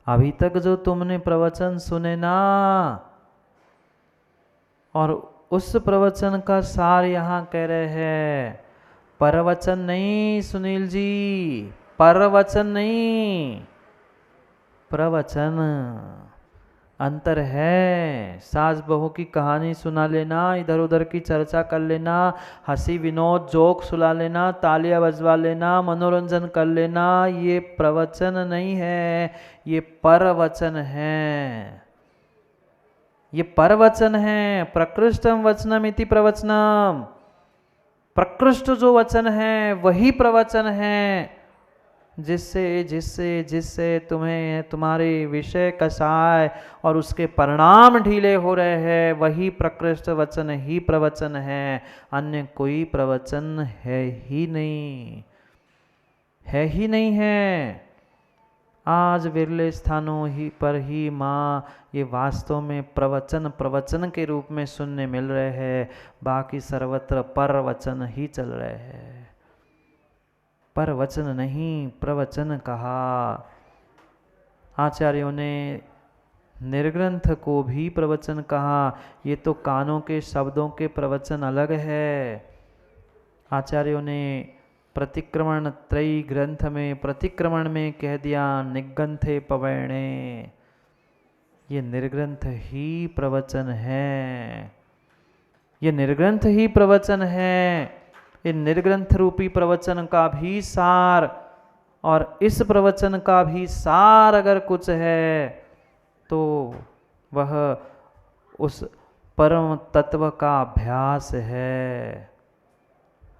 अभी तक जो तुमने प्रवचन सुने ना, और उस प्रवचन का सार यहाँ कह रहे हैं। परवचन नहीं सुनील जी, परवचन नहीं, प्रवचन। अंतर है। सास बहू की कहानी सुना लेना, इधर उधर की चर्चा कर लेना, हंसी विनोद जोक सुना लेना, तालियां बजवा लेना, मनोरंजन कर लेना, ये प्रवचन नहीं है, ये परवचन है। ये परवचन है। प्रकृष्टम वचनमिति प्रवचनम। प्रकृष्ट जो वचन है वही प्रवचन है, जिससे जिससे जिससे तुम्हें तुम्हारे विषय कसाय और उसके परिणाम ढीले हो रहे हैं, वही प्रकृष्ट वचन ही प्रवचन है। अन्य कोई प्रवचन है ही नहीं, है ही नहीं है। आज विरले स्थानों ही पर ही माँ ये वास्तव में प्रवचन प्रवचन के रूप में सुनने मिल रहे हैं, बाकी सर्वत्र परवचन ही चल रहे हैं। परवचन नहीं, प्रवचन कहा। आचार्यों ने निर्ग्रंथ को भी प्रवचन कहा। ये तो कानों के शब्दों के प्रवचन अलग है। आचार्यों ने प्रतिक्रमण त्रयी ग्रंथ में प्रतिक्रमण में कह दिया निगंथे पवैणे। ये निर्ग्रंथ ही प्रवचन है, ये निर्ग्रंथ ही प्रवचन है। इन निर्ग्रंथ रूपी प्रवचन का भी सार और इस प्रवचन का भी सार अगर कुछ है तो वह उस परम तत्व का अभ्यास है।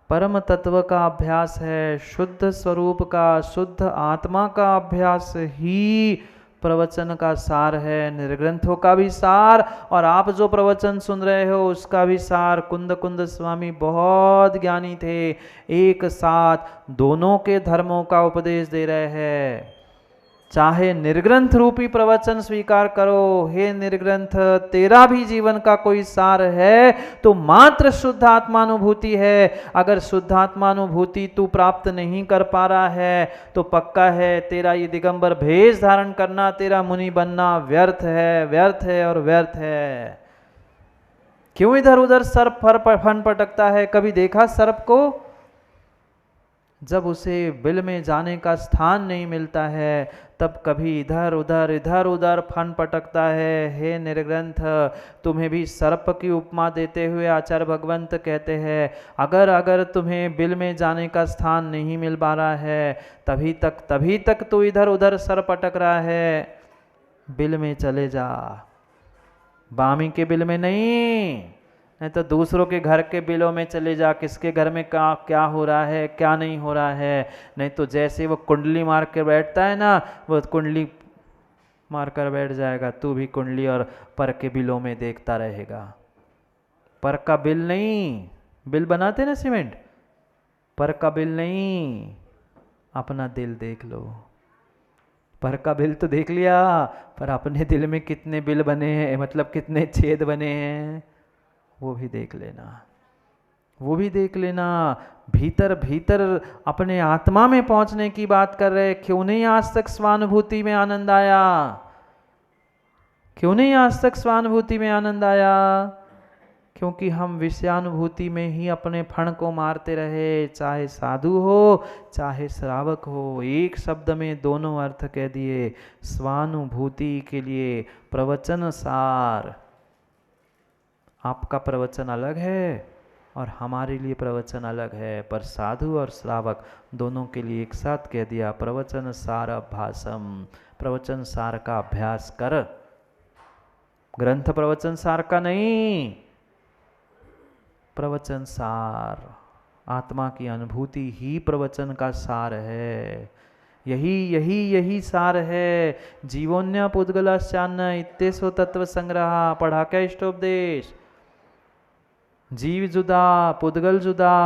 परम तत्व का अभ्यास है, शुद्ध स्वरूप का, शुद्ध आत्मा का अभ्यास ही प्रवचन का सार है। निर्ग्रंथों का भी सार और आप जो प्रवचन सुन रहे हो उसका भी सार। कुंद कुंद स्वामी बहुत ज्ञानी थे, एक साथ दोनों के धर्मों का उपदेश दे रहे हैं। चाहे निर्ग्रंथ रूपी प्रवचन स्वीकार करो, हे निर्ग्रंथ तेरा भी जीवन का कोई सार है तो मात्र शुद्ध आत्मानुभूति है। अगर शुद्ध आत्मानुभूति तू प्राप्त नहीं कर पा रहा है तो पक्का है तेरा ये दिगंबर भेष धारण करना, तेरा मुनि बनना व्यर्थ है, व्यर्थ है और व्यर्थ है। क्यों इधर उधर सर्प फन पटकता है? कभी देखा सर्प को? जब उसे बिल में जाने का स्थान नहीं मिलता है तब कभी इधर उधर फन पटकता है। हे निर्ग्रंथ, तुम्हें भी सर्प की उपमा देते हुए आचार्य भगवंत कहते हैं अगर तुम्हें बिल में जाने का स्थान नहीं मिल पा रहा है तभी तक तो इधर उधर सर पटक रहा है। बिल में चले जा, बामी के बिल में नहीं तो दूसरों के घर के बिलों में चले जा, किसके घर में क्या हो रहा है क्या नहीं हो रहा है। नहीं तो जैसे वो कुंडली मार के बैठता है ना, वो कुंडली मारकर बैठ जाएगा, तू भी कुंडली और पर के बिलों में देखता रहेगा। पर का बिल नहीं, बिल बनाते ना सीमेंट, पर का बिल नहीं, अपना दिल देख लो। पर का बिल तो देख लिया, पर अपने दिल में कितने बिल बने हैं, मतलब कितने छेद बने हैं, वो भी देख लेना, वो भी देख लेना। भीतर भीतर अपने आत्मा में पहुंचने की बात कर रहे, क्यों नहीं आज तक स्वानुभूति में आनंद आया? क्यों नहीं आज तक स्वानुभूति में आनंद आया? क्योंकि हम विषयानुभूति में ही अपने फण को मारते रहे, चाहे साधु हो चाहे श्रावक हो, एक शब्द में दोनों अर्थ कह दिए। स्वानुभूति के लिए प्रवचन सार, आपका प्रवचन अलग है और हमारे लिए प्रवचन अलग है, पर साधु और श्रावक दोनों के लिए एक साथ कह दिया प्रवचन सार अभ्यासम। प्रवचन सार का अभ्यास कर, ग्रंथ प्रवचन सार का नहीं, प्रवचन सार, आत्मा की अनुभूति ही प्रवचन का सार है। यही यही यही सार है। जीवोन्य पुद्गलश्चान्न इत्येषो तत्व संग्रह, पढ़ा क्या इष्टोपदेश? जीव जुदा पुद्गल जुदा,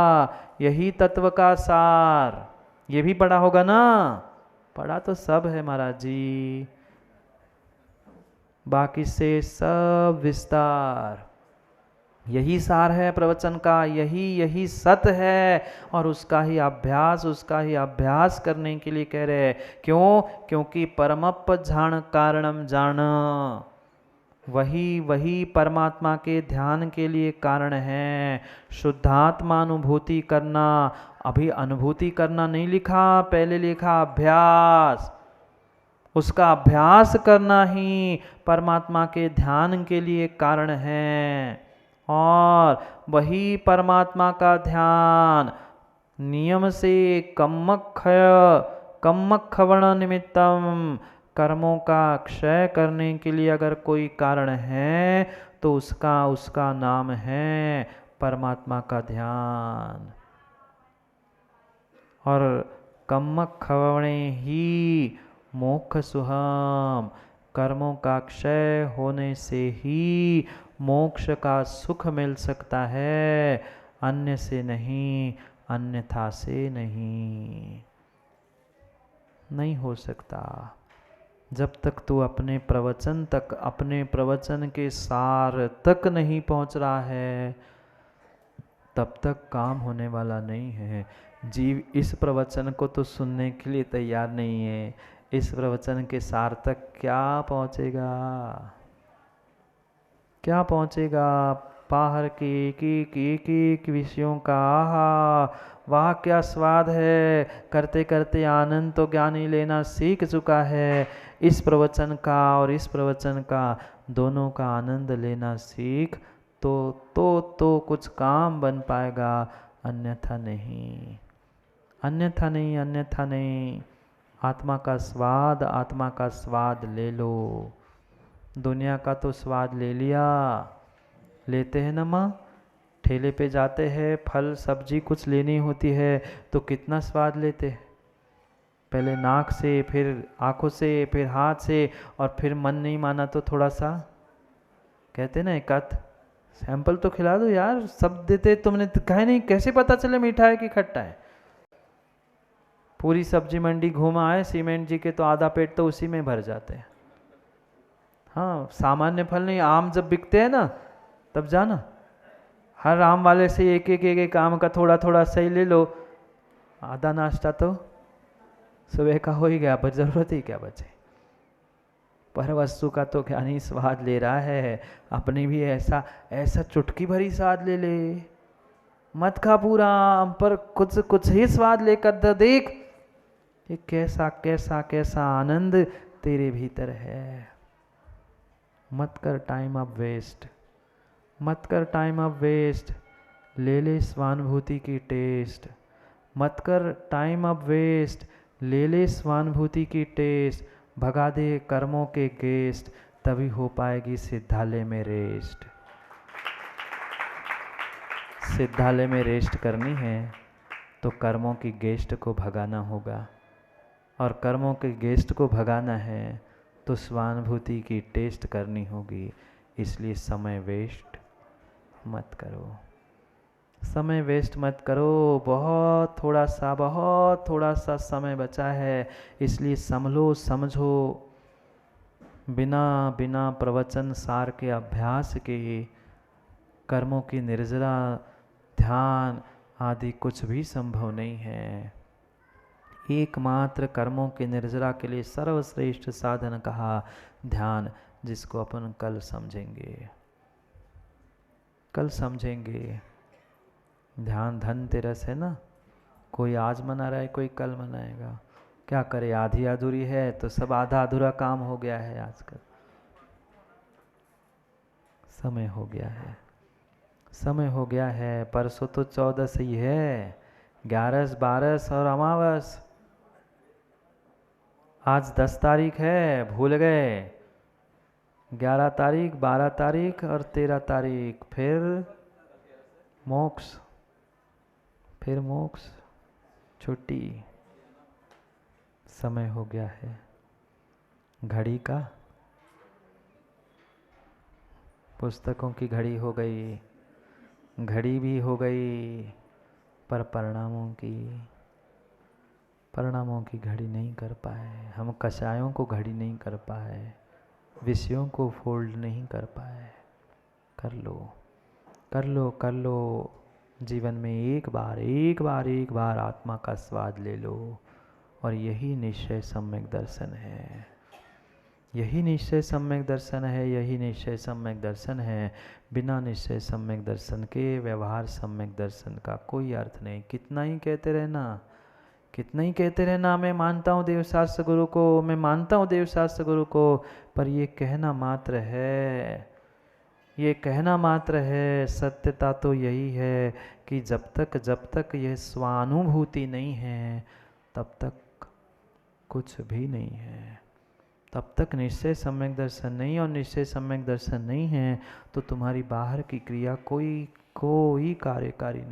यही तत्व का सार। ये भी पढ़ा होगा ना? पढ़ा तो सब है महाराज जी, बाकी से सब विस्तार। यही सार है प्रवचन का, यही यही सत्य है, और उसका ही अभ्यास करने के लिए कह रहे हैं। क्यों? क्योंकि परमप जान कारणम जान, वही परमात्मा के ध्यान के लिए कारण है। शुद्धात्मा अनुभूति करना, अभी अनुभूति करना नहीं लिखा, पहले लिखा अभ्यास। उसका अभ्यास करना ही परमात्मा के ध्यान के लिए कारण है, और वही परमात्मा का ध्यान नियम से कम्मक्षवण निमित्तम, कर्मों का क्षय करने के लिए अगर कोई कारण है तो उसका नाम है परमात्मा का ध्यान। और कम्मक्षवणे ही मोक्ष सुहम, कर्मों का क्षय होने से ही मोक्ष का सुख मिल सकता है, अन्य से नहीं, अन्यथा से नहीं हो सकता। जब तक तू अपने प्रवचन तक, अपने प्रवचन के सार तक नहीं पहुंच रहा है, तब तक काम होने वाला नहीं है। जीव इस प्रवचन को तो सुनने के लिए तैयार नहीं है, इस प्रवचन के सार तक क्या पहुंचेगा? क्या पहुंचेगा? बाहर के एक विषयों का आहा वाह क्या स्वाद है, करते करते आनंद तो ज्ञानी लेना सीख चुका है। इस प्रवचन का और इस प्रवचन का दोनों का आनंद लेना सीख तो कुछ काम बन पाएगा, अन्यथा नहीं, अन्यथा नहीं, अन्यथा नहीं। आत्मा का स्वाद ले लो। दुनिया का तो स्वाद ले लिया, लेते हैं ना माँ, ठेले पे जाते हैं, फल सब्जी कुछ लेनी होती है तो कितना स्वाद लेते हैं, पहले नाक से, फिर आँखों से, फिर हाथ से, और फिर मन नहीं माना तो थोड़ा सा कहते ना एक आध सैंपल तो खिला दो यार। सब देते तुमने कहे नहीं, कैसे पता चले मीठा है कि खट्टा है? पूरी सब्जी मंडी घूमा है सीमेंट जी के तो आधा पेट तो उसी में भर जाते हैं। हाँ, सामान्य फल नहीं, आम जब बिकते हैं ना तब जाना, हर आम वाले से एक आम का थोड़ा थोड़ा सही ले लो, आधा नाश्ता तो सुबह का हो ही गया, पर जरूरत ही क्या बचे। पर वस्तु का तो क्या नहीं स्वाद ले रहा है, अपनी भी ऐसा ऐसा चुटकी भरी स्वाद ले ले, मत खा पूरा आम, पर कुछ कुछ ही स्वाद लेकर तो देख कि कैसा कैसा कैसा आनंद तेरे भीतर है। मत कर टाइम अब वेस्ट, मत कर टाइम अब वेस्ट, ले ले स्वानुभूति की टेस्ट। मत कर टाइम अब वेस्ट, ले ले स्वानुभूति की टेस्ट, भगा दे कर्मों के गेस्ट, तभी हो पाएगी सिद्धालय में रेस्ट। सिद्धालय में रेस्ट करनी है तो कर्मों की गेस्ट को भगाना होगा, और कर्मों के गेस्ट को भगाना है तो स्वानुभूति की टेस्ट करनी होगी। इसलिए समय वेस्ट मत करो, समय वेस्ट मत करो। बहुत थोड़ा सा समय बचा है, इसलिए संभलो समझो। बिना प्रवचन सार के अभ्यास के कर्मों की निर्जरा, ध्यान आदि कुछ भी संभव नहीं है। एकमात्र कर्मों की निर्जरा के लिए सर्वश्रेष्ठ साधन कहा ध्यान, जिसको अपन कल समझेंगे। ध्यान धनतेरस है ना, कोई आज मना रहा है, कोई कल मनाएगा। क्या करे, आधी अधूरी है तो सब आधा अधूरा काम हो गया है आजकल। समय हो गया है। परसों तो 14 ही है, 11, 12 और अमावस। आज 10 तारीख है, भूल गए। 11 तारीख, 12 तारीख और 13 तारीख, फिर मोक्ष, छुट्टी। समय हो गया है घड़ी का, पुस्तकों की घड़ी हो गई, घड़ी भी हो गई, पर परिणामों की घड़ी नहीं कर पाए हम। कषायों को घड़ी नहीं कर पाए, विषयों को फोल्ड नहीं कर पाए। कर लो। जीवन में एक बार आत्मा का स्वाद ले लो। और यही निश्चय सम्यक दर्शन है, यही निश्चय सम्यक दर्शन है। बिना निश्चय सम्यक दर्शन के व्यवहार सम्यक दर्शन का कोई अर्थ नहीं। कितना ही कहते रहना, मैं मानता हूँ देवशास्त्र गुरु को, पर ये कहना मात्र है। सत्यता तो यही है कि जब तक यह स्वानुभूति नहीं है, तब तक कुछ भी नहीं है। तब तक निश्चय सम्यक दर्शन नहीं, और निश्चय सम्यक दर्शन नहीं है तो तुम्हारी बाहर की क्रिया कोई कार्यकारी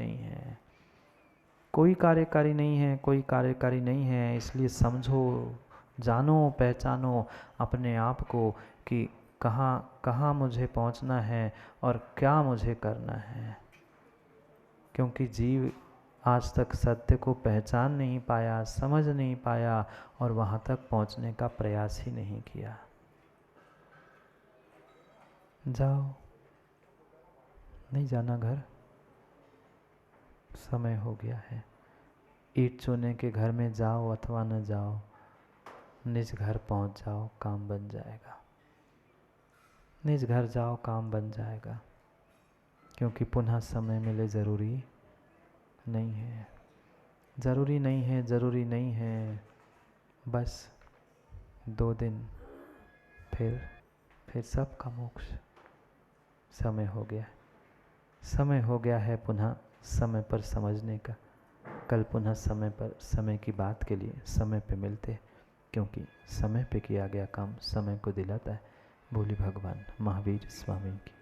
नहीं है। इसलिए समझो, जानो, पहचानो अपने आप को कि कहाँ मुझे पहुंचना है और क्या मुझे करना है। क्योंकि जीव आज तक सत्य को पहचान नहीं पाया, समझ नहीं पाया, और वहाँ तक पहुँचने का प्रयास ही नहीं किया। जाओ, नहीं जाना घर, समय हो गया है। ईंट चूने के घर में जाओ अथवा न जाओ, निज घर पहुँच जाओ, काम बन जाएगा। निज घर जाओ, काम बन जाएगा। क्योंकि पुनः समय मिले ज़रूरी नहीं है। बस 2 दिन, फिर सबका मोक्ष। समय हो गया है पुनः समय पर समझने का। कल पुनः समय की बात के लिए समय पे मिलते, क्योंकि समय पे किया गया काम समय को दिलाता है। बोली भगवान महावीर स्वामी की।